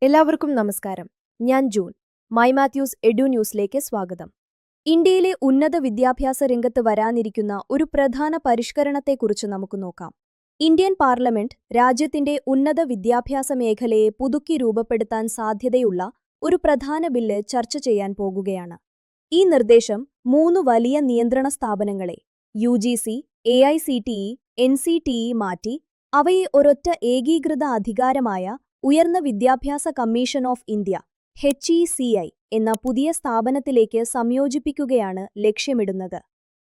എല്ലാവർക്കും നമസ്കാരം. ഞാൻ ജൂൺ. മൈ മാത്യൂസ് എഡു ന്യൂസിലേക്ക് സ്വാഗതം. ഇന്ത്യയിലെ ഉന്നത വിദ്യാഭ്യാസ രംഗത്ത് വരാനിരിക്കുന്ന ഒരു പ്രധാന പരിഷ്കരണത്തെക്കുറിച്ച് നമുക്ക് നോക്കാം. ഇന്ത്യൻ പാർലമെന്റ് രാജ്യത്തിന്റെ ഉന്നത വിദ്യാഭ്യാസ മേഖലയെ പുതുക്കി രൂപപ്പെടുത്താൻ സാധ്യതയുള്ള ഒരു പ്രധാന ബില്ല് ചർച്ച ചെയ്യാൻ പോകുകയാണ്. ഈ നിർദ്ദേശം 3 വലിയ നിയന്ത്രണ സ്ഥാപനങ്ങളെ UGC, AICTE, NCTE മാറ്റി അവയെ ഒരൊറ്റ ഏകീകൃത അധികാരമായ ഉയർന്ന വിദ്യാഭ്യാസ കമ്മീഷൻ ഓഫ് ഇന്ത്യ HECI എന്ന പുതിയ സ്ഥാപനത്തിലേക്ക് സംയോജിപ്പിക്കുകയാണ് ലക്ഷ്യമിടുന്നത്.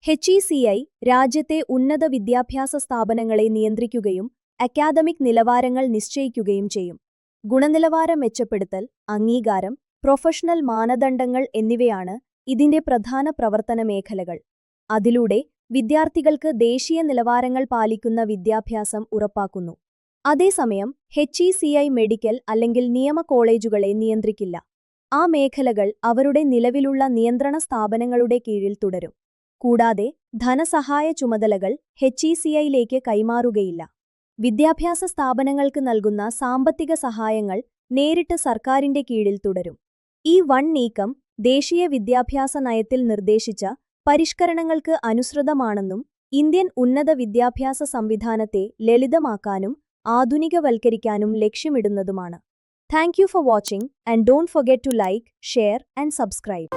HECI രാജ്യത്തെ ഉന്നത വിദ്യാഭ്യാസ സ്ഥാപനങ്ങളെ നിയന്ത്രിക്കുകയും അക്കാദമിക് നിലവാരങ്ങൾ നിശ്ചയിക്കുകയും ചെയ്യും. ഗുണനിലവാര മെച്ചപ്പെടുത്തൽ, അംഗീകാരം, പ്രൊഫഷണൽ മാനദണ്ഡങ്ങൾ എന്നിവയാണ് ഇതിന്റെ പ്രധാന പ്രവർത്തന മേഖലകൾ. അതിലൂടെ വിദ്യാർത്ഥികൾക്ക് ദേശീയ നിലവാരങ്ങൾ പാലിക്കുന്ന വിദ്യാഭ്യാസം ഉറപ്പാക്കുന്നു. അതേസമയം HECI മെഡിക്കൽ അല്ലെങ്കിൽ നിയമ കോളേജുകളെ നിയന്ത്രിക്കില്ല. ആ മേഖലകൾ അവരുടെ നിലവിലുള്ള നിയന്ത്രണ സ്ഥാപനങ്ങളുടെ കീഴിൽ തുടരും. കൂടാതെ ധനസഹായ ചുമതലകൾ HECIയിലേക്ക് കൈമാറുകയില്ല. വിദ്യാഭ്യാസ സ്ഥാപനങ്ങൾക്ക് നൽകുന്ന സാമ്പത്തിക സഹായങ്ങൾ നേരിട്ട് സർക്കാരിന്റെ കീഴിൽ തുടരും. ഈ വൻ നീക്കം ദേശീയ വിദ്യാഭ്യാസ നയത്തിൽ നിർദ്ദേശിച്ച പരിഷ്കരണങ്ങൾക്ക് അനുസൃതമാണെന്നും ഇന്ത്യൻ ഉന്നത വിദ്യാഭ്യാസ സംവിധാനത്തെ ലളിതമാക്കാനും ആധുനികവൽക്കരിക്കാനും ലക്ഷ്യമിടുന്നതുമാണ്. Thank you for watching and don't forget to like, share and subscribe.